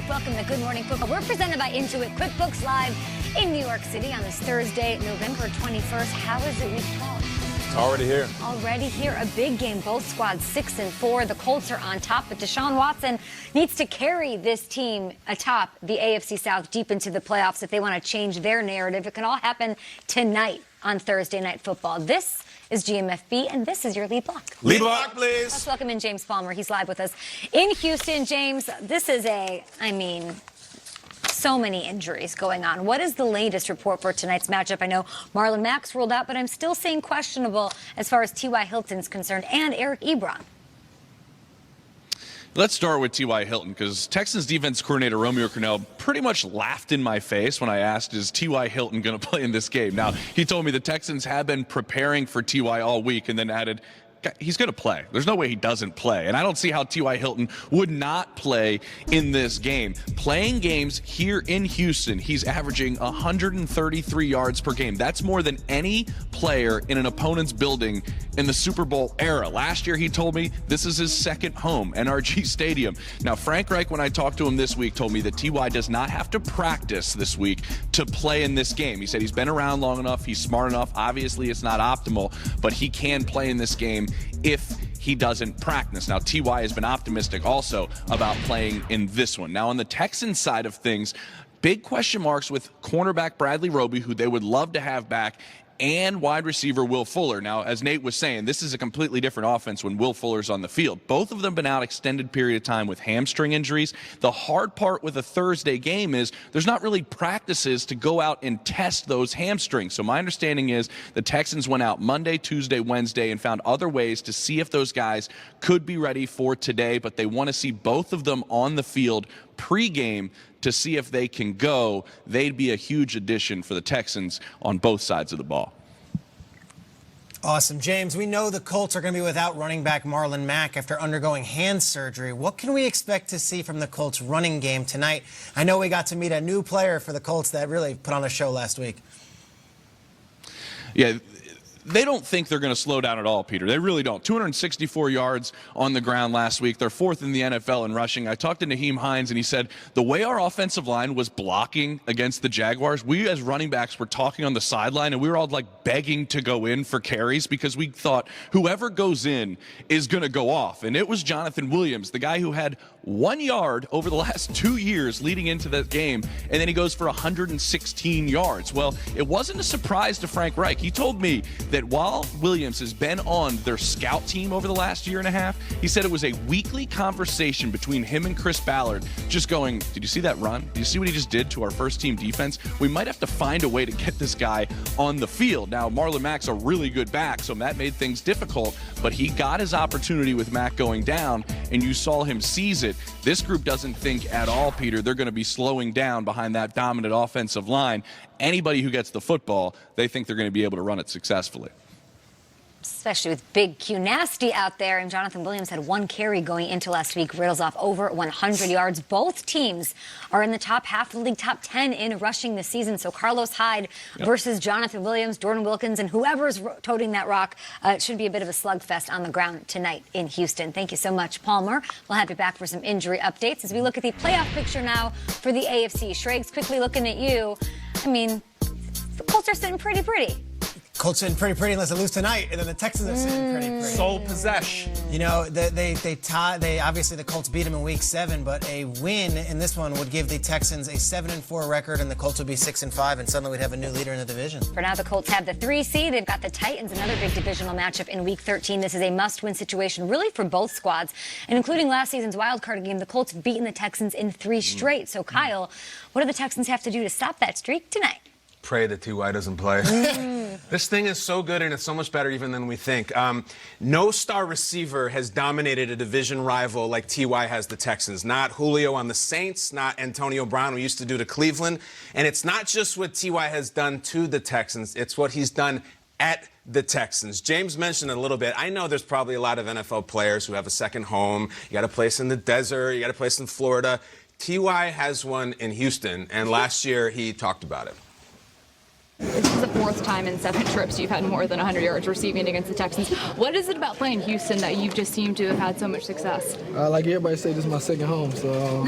back. Welcome to Good Morning Football. We're presented by Intuit QuickBooks Live in New York City on this Thursday, November 21st. How is it week 12? It's already here. Already here. A big game. Both squads 6-4. The Colts are on top, but Deshaun Watson needs to carry this team atop the AFC South deep into the playoffs if they want to change their narrative. It can all happen tonight on Thursday Night Football. This is GMFB, and this is your lead block. Lead block, please. Let's welcome in James Palmer. He's live with us in Houston. James, this is so many injuries going on. What is the latest report for tonight's matchup? I know Marlon Mack's ruled out, but I'm still saying questionable as far as T.Y. Hilton's concerned and Eric Ebron. Let's start with T.Y. Hilton, because Texans defense coordinator Romeo Crennel pretty much laughed in my face when I asked, is T.Y. Hilton going to play in this game? Now, he told me the Texans have been preparing for T.Y. all week and then added, he's going to play. There's no way he doesn't play. And I don't see how T.Y. Hilton would not play in this game. Playing games here in Houston, he's averaging 133 yards per game. That's more than any player in an opponent's building in the Super Bowl era. Last year, he told me this is his second home, NRG Stadium. Now, Frank Reich, when I talked to him this week, told me that T.Y. does not have to practice this week to play in this game. He said he's been around long enough. He's smart enough. Obviously, it's not optimal, but he can play in this game if he doesn't practice. Now, T.Y. has been optimistic also about playing in this one. Now, on the Texans side of things, big question marks with cornerback Bradley Roby, who they would love to have back, and wide receiver Will Fuller. Now, as Nate was saying, this is a completely different offense when Will Fuller's on the field. Both of them been out extended period of time with hamstring injuries. The hard part with a Thursday game is there's not really practices to go out and test those hamstrings. So my understanding is the Texans went out Monday, Tuesday, Wednesday, and found other ways to see if those guys could be ready for today, but they want to see both of them on the field pregame to see if they can go. They'd be a huge addition for the Texans on both sides of the ball. Awesome. James, we know the Colts are going to be without running back Marlon Mack after undergoing hand surgery. What can we expect to see from the Colts running game tonight? I know we got to meet a new player for the Colts that really put on a show last week. Yeah. They don't think they're going to slow down at all, Peter. They really don't. 264 yards on the ground last week. They're fourth in the NFL in rushing. I talked to Naheem Hines, and he said the way our offensive line was blocking against the Jaguars, we as running backs were talking on the sideline, and we were all like begging to go in for carries because we thought whoever goes in is going to go off. And it was Jonathan Williams, the guy who had 1 yard over the last 2 years leading into that game, and then he goes for 116 yards. Well, it wasn't a surprise to Frank Reich. He told me that while Williams has been on their scout team over the last year and a half, he said it was a weekly conversation between him and Chris Ballard just going, did you see that run? Did you see what he just did to our first team defense? We might have to find a way to get this guy on the field. Now, Marlon Mack's a really good back, so that made things difficult, but he got his opportunity with Mack going down, and you saw him seize it. This group doesn't think at all, Peter, they're going to be slowing down behind that dominant offensive line. Anybody who gets the football, they think they're going to be able to run it successfully. Especially with Big Q Nasty out there, and Jonathan Williams had 1 carry going into last week, riddles off over 100 yards. Both teams are in the top half of the league, top 10 in rushing this season. So Carlos Hyde versus Jonathan Williams, Jordan Wilkins, and whoever's toting that rock. It should be a bit of a slugfest on the ground tonight in Houston. Thank you so much, Palmer. We'll have you back for some injury updates as we look at the playoff picture now for the AFC. Schrags, quickly looking at you. I mean, the Colts are sitting pretty. Colts sitting pretty unless they lose tonight, and then the Texans are sitting pretty. Sole possession. You know, they obviously the Colts beat them in Week 7, but a win in this one would give the Texans a 7-4 record, and the Colts would be 6-5, and suddenly we'd have a new leader in the division. For now, the Colts have the 3 seed. They've got the Titans, another big divisional matchup in Week 13. This is a must-win situation, really, for both squads, and including last season's wildcard game, the Colts have beaten the Texans in 3 straight. So, Kyle, what do the Texans have to do to stop that streak tonight? Pray that T.Y. doesn't play. This thing is so good, and it's so much better even than we think. No star receiver has dominated a division rival like T.Y. has the Texans. Not Julio on the Saints, not Antonio Brown, we used to do to Cleveland. And it's not just what T.Y. has done to the Texans, it's what he's done at the Texans. James mentioned it a little bit. I know there's probably a lot of NFL players who have a second home. You got a place in the desert, you got a place in Florida. T.Y. has one in Houston, and last year he talked about it. This is the 4th time in 7 trips you've had more than 100 yards receiving against the Texans. What is it about playing Houston that you've just seemed to have had so much success? Like everybody say, this is my second home, so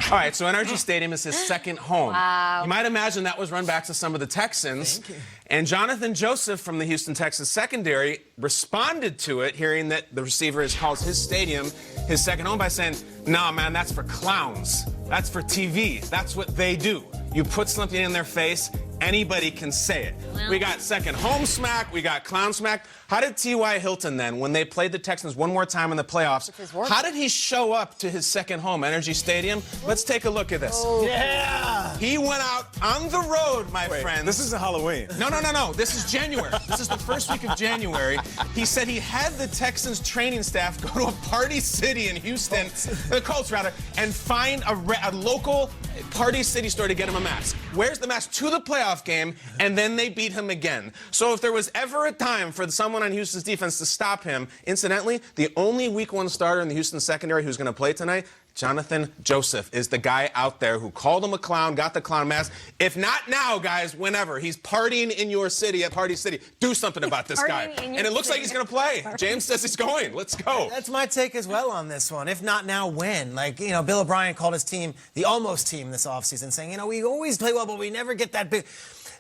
All right, so NRG Stadium is his second home. Wow. You might imagine that was run back to some of the Texans. And Jonathan Joseph from the Houston Texans secondary responded to it, hearing that the receiver calls his stadium his second home by saying, "Nah, man, that's for clowns. That's for TV. That's what they do. You put something in their face, anybody can say it." Well. We got second home smack. We got clown smack. How did T.Y. Hilton then, when they played the Texans one more time in the playoffs, how did he show up to his second home, NRG Stadium? Let's take a look at this. Oh. Yeah. He went out on the road, my friends. This isn't Halloween. No. This is January. This is the first week of January. He said he had the Texans training staff go to a party city in Houston, the Colts rather, and find a local party city store to get him a mask. Wears the mask to the playoff game, and then they beat him again. So if there was ever a time for someone on Houston's defense to stop him, incidentally, the only week one starter in the Houston secondary who's going to play tonight, Jonathan Joseph, is the guy out there who called him a clown, got the clown mask. If not now, guys, whenever. He's partying in your city at Party City. Do something about this guy. And it looks like he's going to play. James says he's going. Let's go. That's my take as well on this one. If not now, when? Like, Bill O'Brien called his team the almost team this offseason, saying, we always play well, but we never get that big.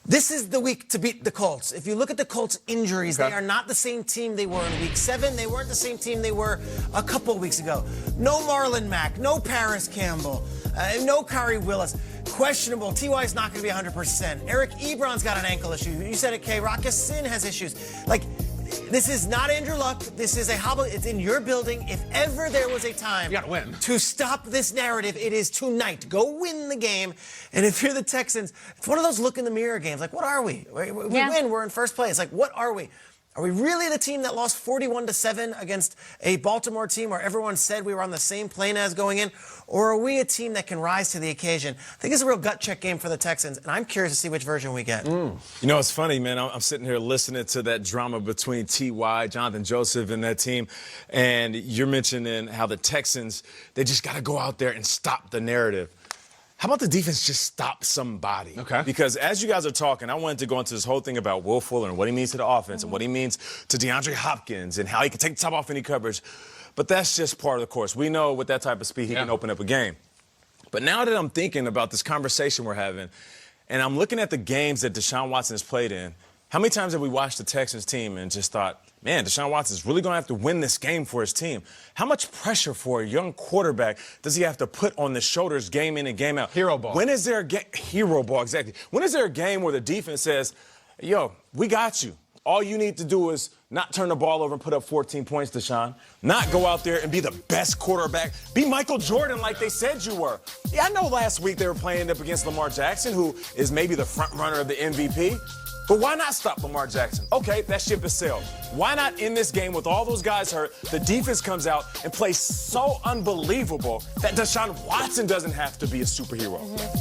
This is the week to beat the Colts. If you look at the Colts' injuries, they are not the same team they were in Week 7. They weren't the same team they were a couple of weeks ago. No Marlon Mack, no Paris Campbell, no Kari Willis. Questionable. T.Y.'s not going to be 100%. Eric Ebron's got an ankle issue. You said it, Kay. Rock Ya-Sin has issues. This is not Andrew Luck. This is a hobble. It's in your building. If ever there was a time you gotta win. to stop this narrative, it is tonight. Go win the game. And if you're the Texans, it's one of those look in the mirror games. Like, what are we? We win. We're in first place. Like, what are we? Are we really the team that lost 41-7 against a Baltimore team where everyone said we were on the same plane as going in? Or are we a team that can rise to the occasion? I think it's a real gut check game for the Texans, and I'm curious to see which version we get. It's funny, man. I'm sitting here listening to that drama between T.Y., Jonathan Joseph, and that team, and you're mentioning how the Texans, they just got to go out there and stop the narrative. How about the defense just stop somebody? Okay. Because as you guys are talking, I wanted to go into this whole thing about Will Fuller and what he means to the offense and what he means to DeAndre Hopkins and how he can take the top off any coverage. But that's just part of the course. We know with that type of speed, he can open up a game. But now that I'm thinking about this conversation we're having, and I'm looking at the games that Deshaun Watson has played in, how many times have we watched the Texans team and just thought, man, Deshaun Watson's really going to have to win this game for his team? How much pressure for a young quarterback does he have to put on the shoulders game in and game out? Hero ball. When is there a hero ball, exactly. When is there a game where the defense says, yo, we got you. All you need to do is not turn the ball over and put up 14 points, Deshaun. Not go out there and be the best quarterback. Be Michael Jordan like they said you were. Yeah, I know last week they were playing up against Lamar Jackson, who is maybe the front runner of the MVP. But why not stop Lamar Jackson? Okay, that ship has sailed. Why not in this game with all those guys hurt, the defense comes out and plays so unbelievable that Deshaun Watson doesn't have to be a superhero.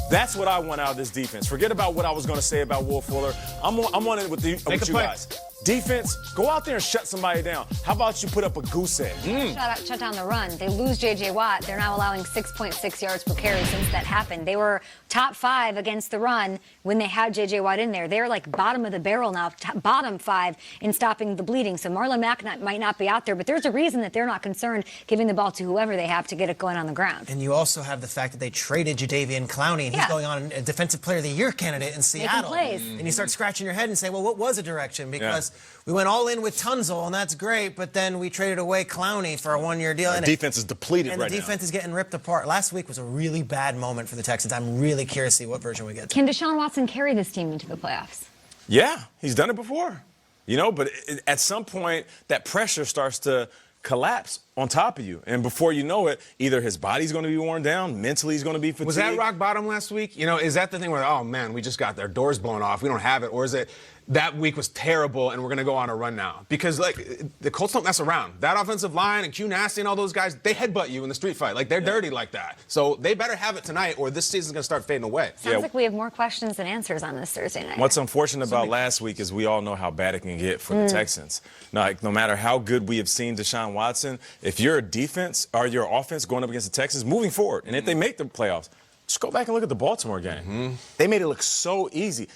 That's what I want out of this defense. Forget about what I was going to say about Will Fuller. I'm on it with you guys. Defense, go out there and shut somebody down. How about you put up a goose egg? Shut down the run. They lose J.J. Watt. They're now allowing 6.6 yards per carry since that happened. They were top 5 against the run when they had J.J. Watt in there. They're like bottom of the barrel now, bottom 5 in stopping the bleeding. So Marlon Mack might not be out there, but there's a reason that they're not concerned giving the ball to whoever they have to get it going on the ground. And you also have the fact that they traded Jadeveon Clowney, and he's going on a Defensive Player of the Year candidate in Seattle. Plays. And you start scratching your head and say, well, what was a direction? Because we went all in with Tunzel, and that's great, but then we traded away Clowney for a one-year deal. The defense is depleted right now. And the defense is getting ripped apart. Last week was a really bad moment for the Texans. I'm really curious to see what version we get. Can Deshaun Watson carry this team into the playoffs? Yeah, he's done it before. But at some point, that pressure starts to collapse on top of you. And before you know it, either his body's going to be worn down, mentally he's going to be fatigued. Was that rock bottom last week? Is that the thing where, oh, man, we just got their doors blown off, we don't have it? Or is it that week was terrible and we're going to go on a run now? Because, the Colts don't mess around. That offensive line and Q Nasty and all those guys, they headbutt you in the street fight. They're dirty like that. So they better have it tonight or this season's going to start fading away. Sounds like we have more questions than answers on this Thursday night. What's unfortunate about last week is we all know how bad it can get for the Texans. No matter how good we have seen Deshaun Watson, if you're a defense or your offense going up against the Texans moving forward, and if they make the playoffs, just go back and look at the Baltimore game. They made it look so easy.